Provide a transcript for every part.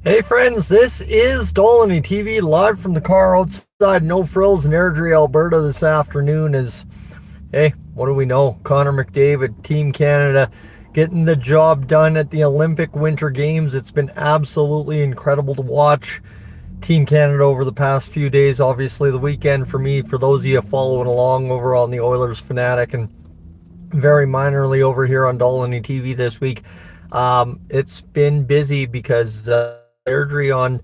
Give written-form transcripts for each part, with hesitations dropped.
Hey friends, this is Dolynny TV live from the car outside No Frills in Airdrie, Alberta this afternoon. Hey, what do we know? Connor McDavid, Team Canada, getting the job done at the Olympic Winter Games. It's been absolutely incredible to watch Team Canada over the past few days. Obviously, the weekend for me, for those of you following along over on the Oilers Fanatic, and very minorly over here on Dolynny TV this week. It's been busy because Airdrie on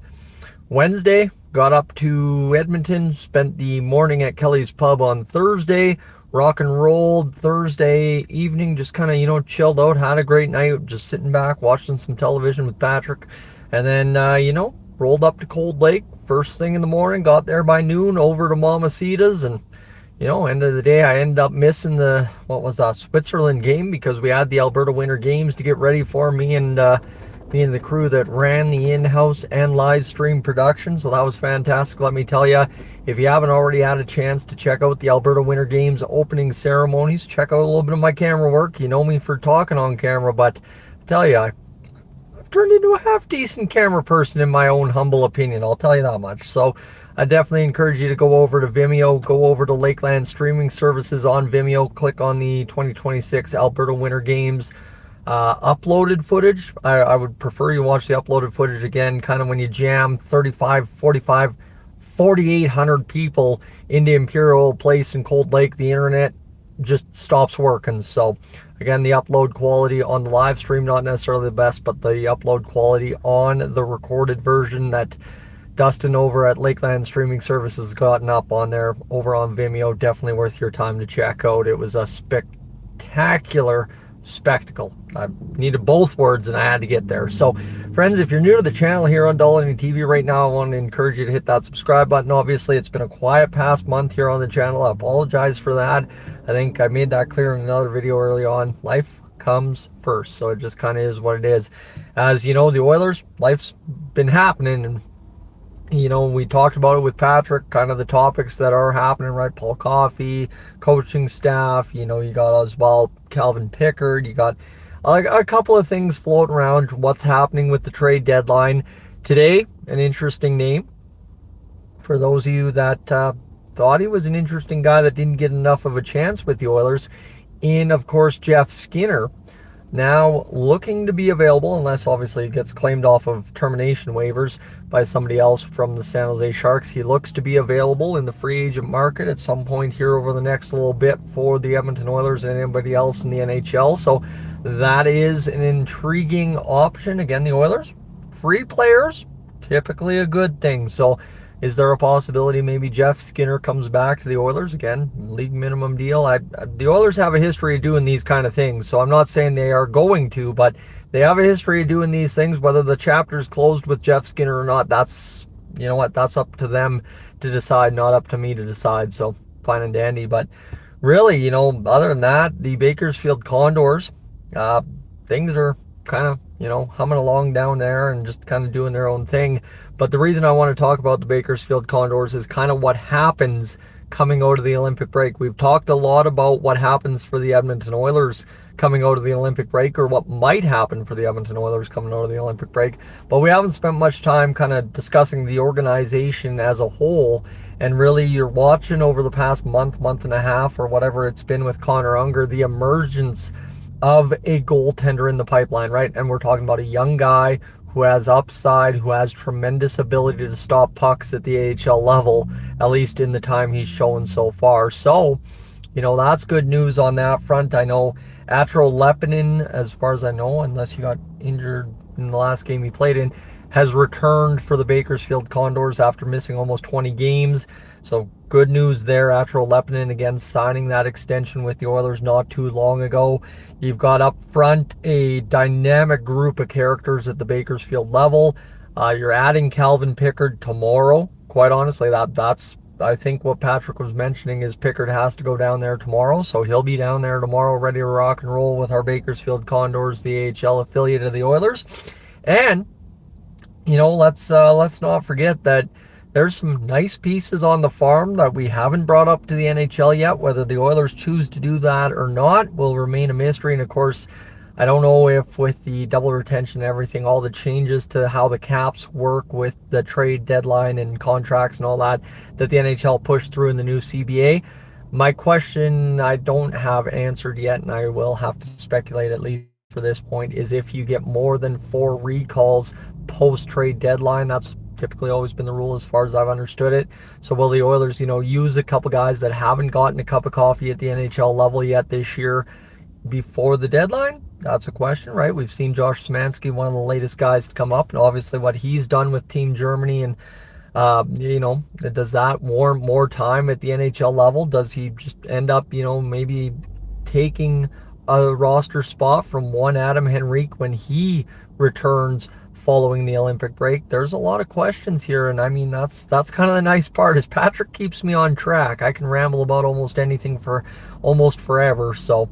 Wednesday, got up to Edmonton, spent the morning at Kelly's Pub on Thursday, rock and rolled Thursday evening, just kind of, chilled out, had a great night, just sitting back, watching some television with Patrick. And then, rolled up to Cold Lake first thing in the morning, got there by noon, over to Mamacita's, and end of the day, I ended up missing the, Switzerland game because we had the Alberta Winter Games to get ready for me and the crew that ran the in-house and live stream production. So that was fantastic. Let me tell you, if you haven't already had a chance to check out the Alberta Winter Games opening ceremonies, check out a little bit of my camera work. You know me for talking on camera, but I tell you, I've turned into a half-decent camera person in my own humble opinion. I'll tell you that much. So I definitely encourage you to go over to Vimeo, go over to Lakeland Streaming Services on Vimeo, click on the 2026 Alberta Winter Games uploaded footage. I would prefer you watch the uploaded footage again, kind of when you jam 35, 45, 4,800 people into Imperial Place in Cold Lake, the internet just stops working. So again, the upload quality on the live stream, not necessarily the best, but the upload quality on the recorded version that Dustin over at Lakeland Streaming Services has gotten up on there over on Vimeo, definitely worth your time to check out. It was a spectacular spectacle. I needed both words and I had to get there. So friends, if you're new to the channel here on Dolynny TV right now, I want to encourage you to hit that subscribe button. Obviously, it's been a quiet past month here on the channel. I apologize for that. I think I made that clear in another video early on. Life comes first, so it just kind of is what it is. As you know, the Oilers, life's been happening, and we talked about it with Patrick, kind of the topics that are happening, right? Paul Coffey, coaching staff, you got as well Calvin Pickard, you got a couple of things floating around, what's happening with the trade deadline. Today, an interesting name for those of you that thought he was an interesting guy that didn't get enough of a chance with the Oilers, in, of course, Jeff Skinner. Now looking to be available, unless obviously it gets claimed off of termination waivers by somebody else from the San Jose Sharks. He looks to be available in the free agent market at some point here over the next little bit for the Edmonton Oilers and anybody else in the NHL. So that is an intriguing option. Again, the Oilers, free players, typically a good thing. So is there a possibility maybe Jeff Skinner comes back to the Oilers? Again, league minimum deal. The Oilers have a history of doing these kind of things, so I'm not saying they are going to, but they have a history of doing these things. Whether the chapter's closed with Jeff Skinner or not, that's, that's up to them to decide, not up to me to decide. So fine and dandy. But really, other than that, the Bakersfield Condors, things are kind of, humming along down there and just kind of doing their own thing. But the reason I want to talk about the Bakersfield Condors is kind of what happens coming out of the Olympic break. We've talked a lot about what happens for the Edmonton Oilers coming out of the Olympic break, or what might happen for the Edmonton Oilers coming out of the Olympic break, but we haven't spent much time kind of discussing the organization as a whole. And really, you're watching over the past month and a half, or whatever it's been with Connor Unger, the emergence of a goaltender in the pipeline, right? And we're talking about a young guy who has upside, who has tremendous ability to stop pucks at the AHL level, at least in the time he's shown so far. So, that's good news on that front. I know Atro Lepinin, as far as I know, unless he got injured in the last game he played in, has returned for the Bakersfield Condors after missing almost 20 games. So good news there. Atro Lepinin, again, signing that extension with the Oilers not too long ago. You've got up front a dynamic group of characters at the Bakersfield level. You're adding Calvin Pickard tomorrow. Quite honestly, that's I think what Patrick was mentioning is Pickard has to go down there tomorrow. So he'll be down there tomorrow ready to rock and roll with our Bakersfield Condors, the AHL affiliate of the Oilers. And, let's not forget that there's some nice pieces on the farm that we haven't brought up to the NHL yet. Whether the Oilers choose to do that or not will remain a mystery. And of course, I don't know if with the double retention and everything, all the changes to how the caps work with the trade deadline and contracts and all that, that the NHL pushed through in the new CBA. My question I don't have answered yet, and I will have to speculate at least for this point, is if you get more than 4 recalls post trade deadline. That's typically always been the rule as far as I've understood it. So will the Oilers, use a couple guys that haven't gotten a cup of coffee at the NHL level yet this year before the deadline? That's a question, right? We've seen Josh Szymanski, one of the latest guys to come up, and obviously what he's done with Team Germany, and does that warrant more time at the NHL level? Does he just end up, maybe taking a roster spot from one Adam Henrique when he returns following the Olympic break? There's a lot of questions here, and I mean that's kind of the nice part, is Patrick keeps me on track. I can ramble about almost anything for almost forever, so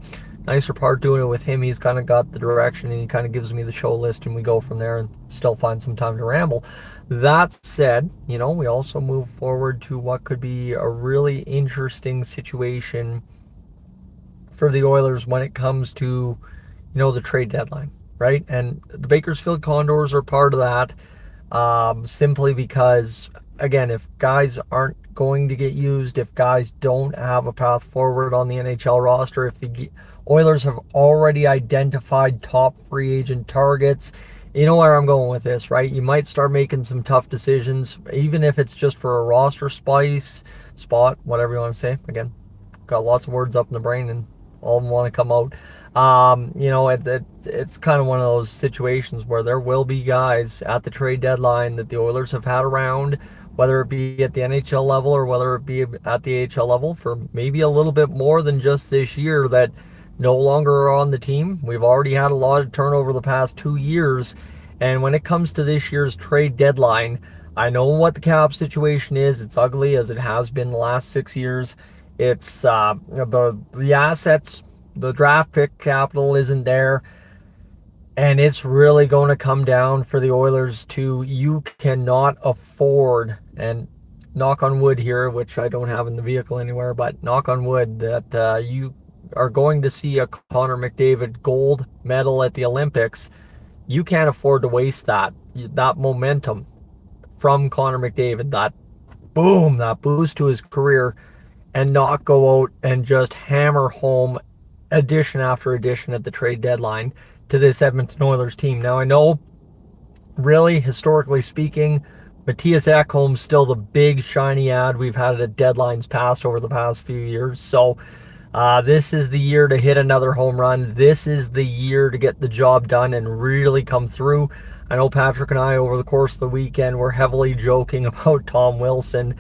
nicer part doing it with him. He's kind of got the direction, and he kind of gives me the show list, and we go from there and still find some time to ramble. That said, we also move forward to what could be a really interesting situation for the Oilers when it comes to, the trade deadline, right? And the Bakersfield Condors are part of that, simply because, again, if guys aren't going to get used, if guys don't have a path forward on the NHL roster, if the Oilers have already identified top free agent targets, you know where I'm going with this, right? You might start making some tough decisions, even if it's just for a roster spot, whatever you want to say. Again, got lots of words up in the brain, and all of them want to come out. It's kind of one of those situations where there will be guys at the trade deadline that the Oilers have had around, whether it be at the NHL level or whether it be at the AHL level, for maybe a little bit more than just this year, that no longer are on the team. We've already had a lot of turnover the past 2 years, and when it comes to this year's trade deadline, I know what the cap situation is. It's ugly, as it has been the last 6 years. It's the assets, the draft pick capital isn't there, and it's really going to come down for the Oilers to, you cannot afford, and knock on wood here, which I don't have in the vehicle anywhere, but knock on wood, that you are going to see a Connor McDavid gold medal at the Olympics. You can't afford to waste that momentum from Connor McDavid, that boom, that boost to his career, and not go out and just hammer home addition after addition at the trade deadline to this Edmonton Oilers team. Now, I know, really, historically speaking, Matthias Ekholm's still the big shiny ad we've had at deadlines past over the past few years. So this is the year to hit another home run. This is the year to get the job done and really come through. I know Patrick and I, over the course of the weekend, were heavily joking about Tom Wilson.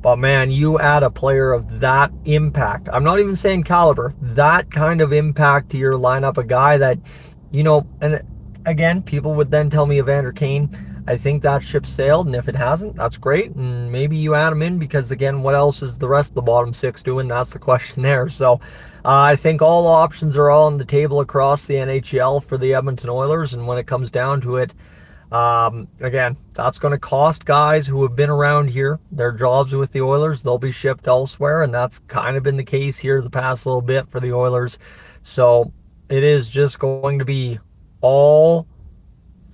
But man, you add a player of that impact, I'm not even saying caliber, that kind of impact to your lineup, a guy that, and again, people would then tell me Evander Kane. I think that ship sailed, and if it hasn't, that's great, and maybe you add him in, because again, what else is the rest of the bottom six doing? That's the question there. So I think all options are all on the table across the NHL for the Edmonton Oilers, and when it comes down to it, again, that's going to cost guys who have been around here their jobs with the Oilers. They'll be shipped elsewhere, and that's kind of been the case here the past little bit for the Oilers. So it is just going to be all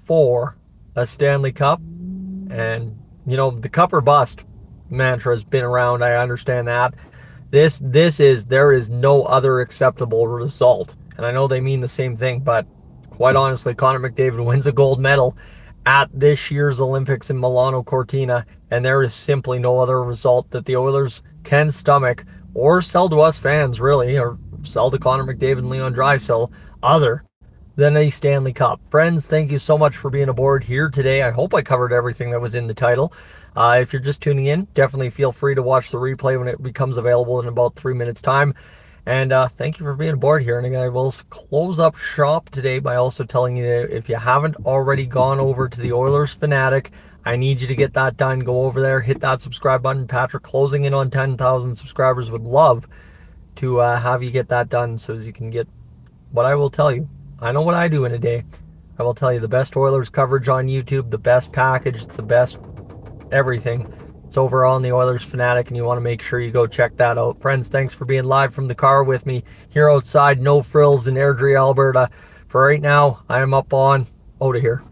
for a Stanley Cup. And, the cup or bust mantra has been around. I understand that. There is no other acceptable result. And I know they mean the same thing, but quite honestly, Connor McDavid wins a gold medal at this year's Olympics in Milano Cortina, and there is simply no other result that the Oilers can stomach or sell to us fans, really, or sell to Connor McDavid and Leon Draisaitl, other than a Stanley Cup. Friends, thank you so much for being aboard here today. I hope I covered everything that was in the title. If you're just tuning in, definitely feel free to watch the replay when it becomes available in about 3 minutes' time. And thank you for being aboard here. And again, I will close up shop today by also telling you, if you haven't already gone over to the Oilers Fanatic, I need you to get that done. Go over there, hit that subscribe button. Patrick, closing in on 10,000 subscribers, would love to have you get that done, so as you can get what I will tell you. I know what I do in a day. I will tell you the best Oilers coverage on YouTube, the best package, the best everything. It's over on the Oilers Fanatic, and you want to make sure you go check that out. Friends, thanks for being live from the car with me here outside No Frills in Airdrie, Alberta. for right now, I am up on out of here.